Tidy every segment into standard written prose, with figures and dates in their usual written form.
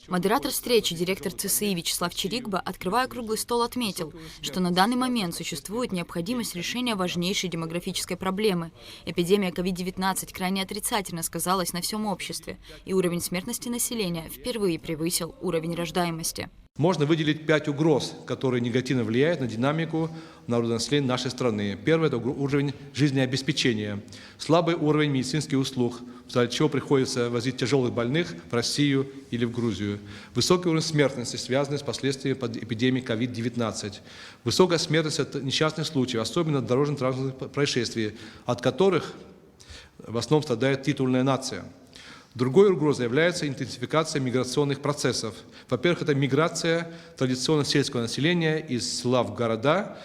Модератор встречи, директор ЦСИ Вячеслав Чирикба, открывая круглый стол, отметил, что на данный момент существует необходимость решения важнейшей демографической проблемы. Эпидемия COVID-19 крайне отрицательно сказалась на всем обществе, и уровень смертности населения впервые превысил уровень рождаемости. Можно выделить 5 угроз, которые негативно влияют на динамику народонаселения нашей страны. Первый – это уровень жизнеобеспечения. Слабый уровень медицинских услуг, из-за чего приходится возить тяжелых больных в Россию или в Грузию. Высокий уровень смертности, связанный с последствиями эпидемии COVID-19. Высокая смертность от несчастных случаев, особенно дорожно-транспортных происшествий, от которых в основном страдает титульная нация. Другой угрозой является интенсификация миграционных процессов. Во-первых, это миграция традиционно сельского населения из села в города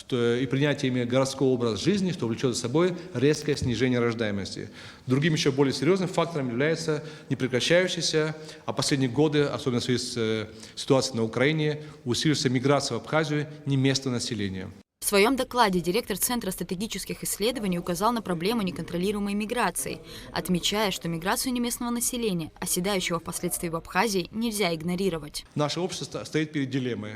и принятие ими городского образа жизни, что влечет за собой резкое снижение рождаемости. Другим еще более серьезным фактором является непрекращающаяся, а последние годы, особенно в связи с ситуацией на Украине, усилившаяся миграция в Абхазию неместного населения. В своем докладе директор Центра стратегических исследований указал на проблему неконтролируемой миграции, отмечая, что миграцию неместного населения, оседающего впоследствии в Абхазии, нельзя игнорировать. Наше общество стоит перед дилеммой.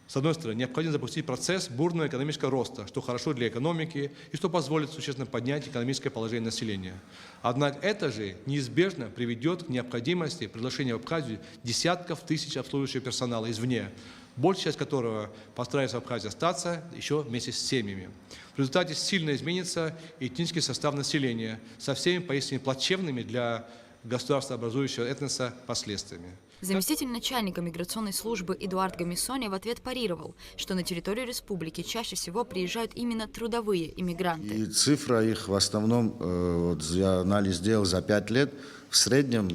С одной стороны, необходимо запустить процесс бурного экономического роста, что хорошо для экономики и что позволит существенно поднять экономическое положение населения. Однако это же неизбежно приведет к необходимости приглашения в Абхазию десятков тысяч обслуживающего персонала извне, большая часть которого постарается в Абхазии остаться еще вместе с семьями. В результате сильно изменится этнический состав населения со всеми поистине плачевными для государства образующего этноса последствиями. Заместитель начальника миграционной службы Эдуард Гамисони в ответ парировал, что на территорию республики чаще всего приезжают именно трудовые иммигранты. И цифра их в основном, вот я анализ сделал за 5 лет, в среднем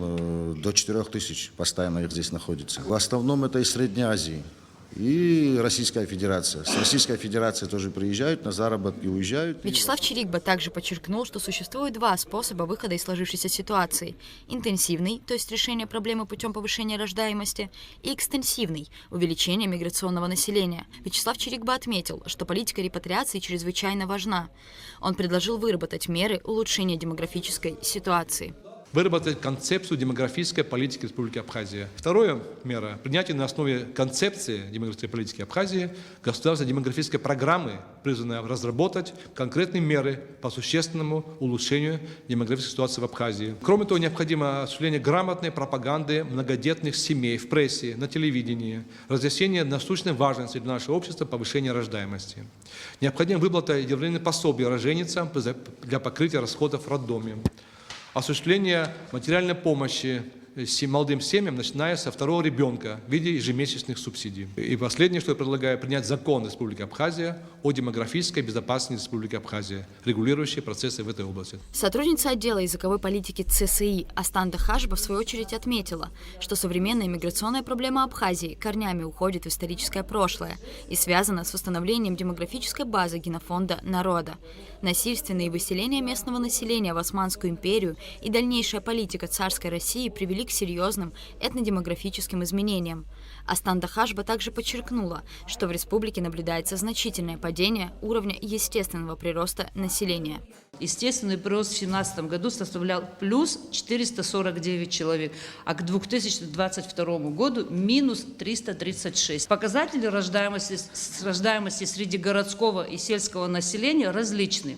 до 4000 постоянно их здесь находится. В основном это из Средней Азии и Российская Федерация. С Российской Федерации тоже приезжают, на заработки уезжают. Вячеслав Чирикба также подчеркнул, что существует два способа выхода из сложившейся ситуации. Интенсивный, то есть решение проблемы путем повышения рождаемости, и экстенсивный – увеличение миграционного населения. Вячеслав Чирикба отметил, что политика репатриации чрезвычайно важна. Он предложил выработать меры улучшения демографической ситуации. Выработать концепцию демографической политики Республики Абхазия. Вторая мера – принятие на основе концепции демографической политики Абхазии государственной демографической программы, призванной разработать конкретные меры по существенному улучшению демографической ситуации в Абхазии. Кроме того, необходимо осуществление грамотной пропаганды многодетных семей в прессе, на телевидении, разъяснение насущной важности для нашего общества повышения рождаемости. Необходима выплата индивидуальных пособий роженицам для покрытия расходов в роддоме. Осуществление материальной помощи молодым семьям, начиная со второго ребенка в виде ежемесячных субсидий. И последнее, что я предлагаю, принять закон Республики Абхазия о демографической безопасности Республики Абхазия, регулирующий процессы в этой области. Сотрудница отдела языковой политики ЦСИ Астанда Хашба в свою очередь отметила, что современная миграционная проблема Абхазии корнями уходит в историческое прошлое и связана с восстановлением демографической базы генофонда народа. Насильственные выселения местного населения в Османскую империю и дальнейшая политика царской России привели к серьезным этнодемографическим изменениям. Астанда Хашба также подчеркнула, что в республике наблюдается значительное падение уровня естественного прироста населения. Естественный прирост в 2017 году составлял плюс 449 человек, а к 2022 году минус 336. Показатели рождаемости среди городского и сельского населения различны.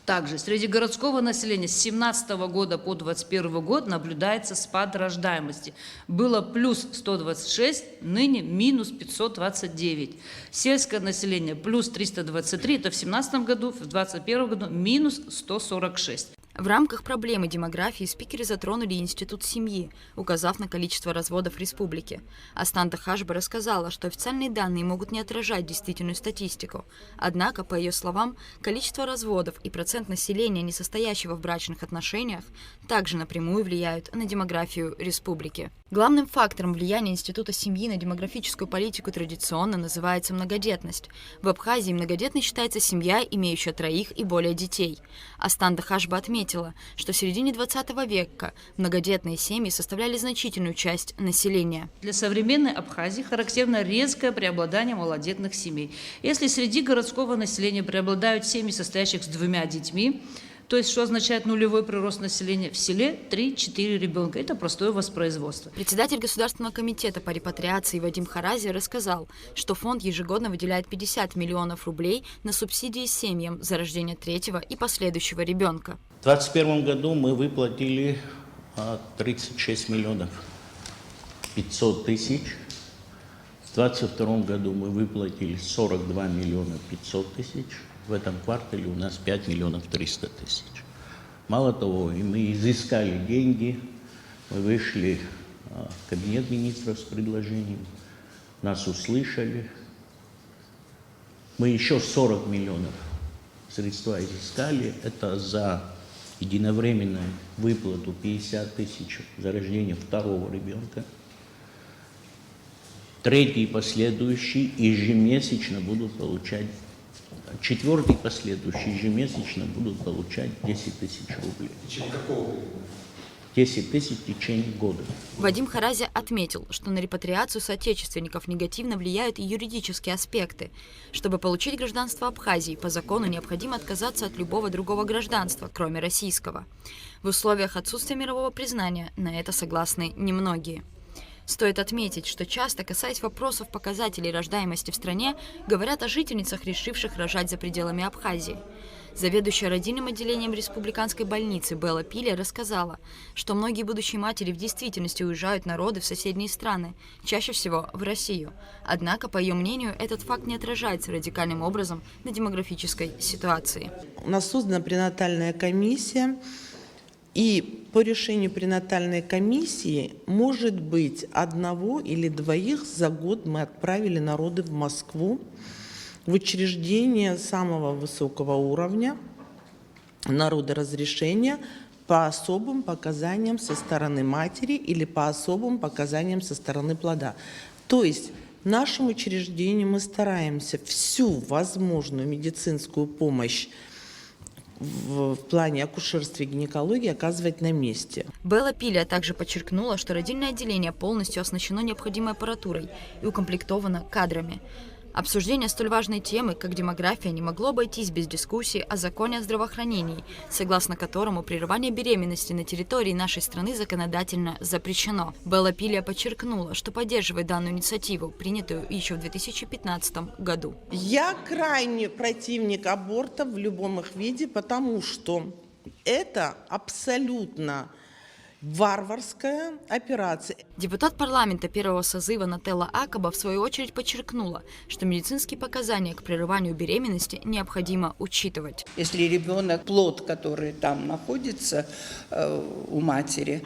Также среди городского населения с 2017 года по 2021 год наблюдается спад рождаемости. Было плюс 126, ныне минус 529. Сельское население плюс 323, это в 2017 году, в 2021 году минус 146. В рамках проблемы демографии спикеры затронули институт семьи, указав на количество разводов в республике. Астанда Хашба рассказала, что официальные данные могут не отражать действительную статистику. Однако, по ее словам, количество разводов и процент населения, не состоящего в брачных отношениях, также напрямую влияют на демографию республики. Главным фактором влияния института семьи на демографическую политику традиционно называется многодетность. В Абхазии многодетной считается семья, имеющая 3 и более детей. Астанда Хашба отметила, что в середине 20 века многодетные семьи составляли значительную часть населения. Для современной Абхазии характерно резкое преобладание малодетных семей. Если среди городского населения преобладают семьи, состоящих с 2 детьми, То есть, что означает нулевой прирост населения? В селе 3-4 ребенка. Это простое воспроизводство. Председатель Государственного комитета по репатриации Вадим Харази рассказал, что фонд ежегодно выделяет 50 миллионов рублей на субсидии семьям за рождение третьего и последующего ребенка. В 2021 году мы выплатили 36 миллионов 500 тысяч. В 2022 году мы выплатили 42 миллиона 500 тысяч. В этом квартале у нас 5 миллионов 300 тысяч. Мало того, и мы изыскали деньги, мы вышли в кабинет министров с предложением, нас услышали. Мы еще 40 миллионов средства изыскали. Это за единовременную выплату 50 тысяч за рождение второго ребенка. Третий и последующий ежемесячно будут получать, четвертый и последующий ежемесячно будут получать 10 тысяч рублей. В течение какого времени? 10 тысяч в течение года. Вадим Харази отметил, что на репатриацию соотечественников негативно влияют и юридические аспекты. Чтобы получить гражданство Абхазии, по закону необходимо отказаться от любого другого гражданства, кроме российского. В условиях отсутствия мирового признания на это согласны немногие. Стоит отметить, что часто, касаясь вопросов показателей рождаемости в стране, говорят о жительницах, решивших рожать за пределами Абхазии. Заведующая родильным отделением республиканской больницы Белла Пиля рассказала, что многие будущие матери в действительности уезжают на роды в соседние страны, чаще всего в Россию. Однако, по ее мнению, этот факт не отражается радикальным образом на демографической ситуации. У нас создана пренатальная комиссия, и по решению пренатальной комиссии, может быть, 1 или 2 за год мы отправили на роды в Москву, в учреждение самого высокого уровня народоразрешения по особым показаниям со стороны матери или по особым показаниям со стороны плода. То есть в нашем учреждении мы стараемся всю возможную медицинскую помощь в плане акушерства и гинекологии оказывать на месте. Белла Пиля также подчеркнула, что родильное отделение полностью оснащено необходимой аппаратурой и укомплектовано кадрами. Обсуждение столь важной темы, как демография, не могло обойтись без дискуссии о законе о здравоохранении, согласно которому прерывание беременности на территории нашей страны законодательно запрещено. Белла Пиля подчеркнула, что поддерживает данную инициативу, принятую еще в 2015 году. Я крайне противник абортов в любом их виде, потому что это абсолютно варварская операция. Депутат парламента первого созыва Нателла Акаба в свою очередь подчеркнула, что медицинские показания к прерыванию беременности необходимо учитывать. Если ребенок, плод, который там находится у матери,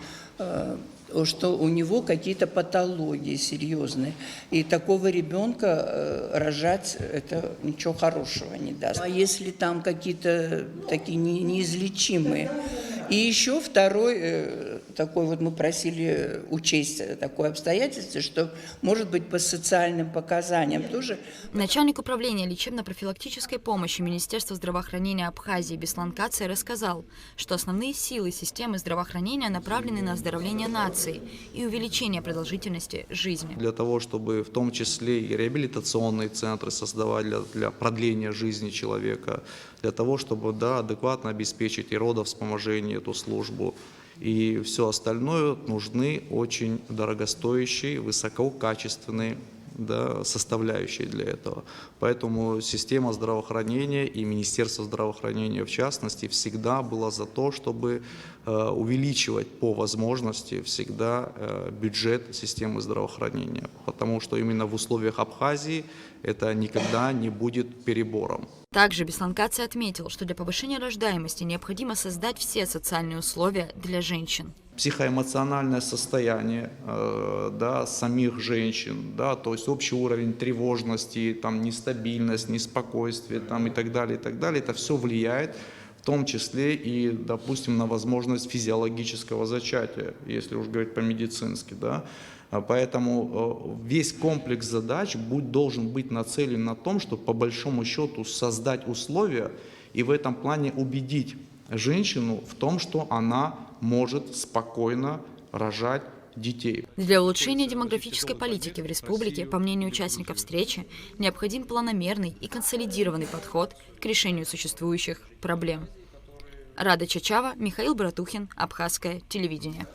что у него какие-то патологии серьезные. И такого ребенка рожать это ничего хорошего не даст. А если там какие-то такие неизлечимые. И еще второй, такой вот мы просили учесть такое обстоятельство, что может быть по социальным показаниям тоже. Начальник управления лечебно-профилактической помощи Министерства здравоохранения Абхазии Беслан Кацай рассказал, что основные силы системы здравоохранения направлены на оздоровление нации и увеличение продолжительности жизни. Для того, чтобы в том числе и реабилитационные центры создавать для продления жизни человека, для того, чтобы адекватно обеспечить и родовспоможение, эту службу, и все остальное, нужны очень дорогостоящие, высококачественные составляющие для этого. Поэтому система здравоохранения и Министерство здравоохранения в частности всегда было за то, чтобы увеличивать по возможности всегда бюджет системы здравоохранения, потому что именно в условиях Абхазии это никогда не будет перебором. Также Беслан Кацай отметил, что для повышения рождаемости необходимо создать все социальные условия для женщин. Психоэмоциональное состояние самих женщин, то есть общий уровень тревожности, нестабильность, неспокойствие и так далее, это все влияет в том числе и, допустим, на возможность физиологического зачатия, если уж говорить по-медицински. Поэтому весь комплекс задач должен быть нацелен на том, чтобы по большому счету создать условия и в этом плане убедить женщину в том, что она может спокойно рожать детей. Для улучшения демографической политики в республике, по мнению участников встречи, необходим планомерный и консолидированный подход к решению существующих проблем. Рада Чачава, Михаил Братухин, Абхазское телевидение.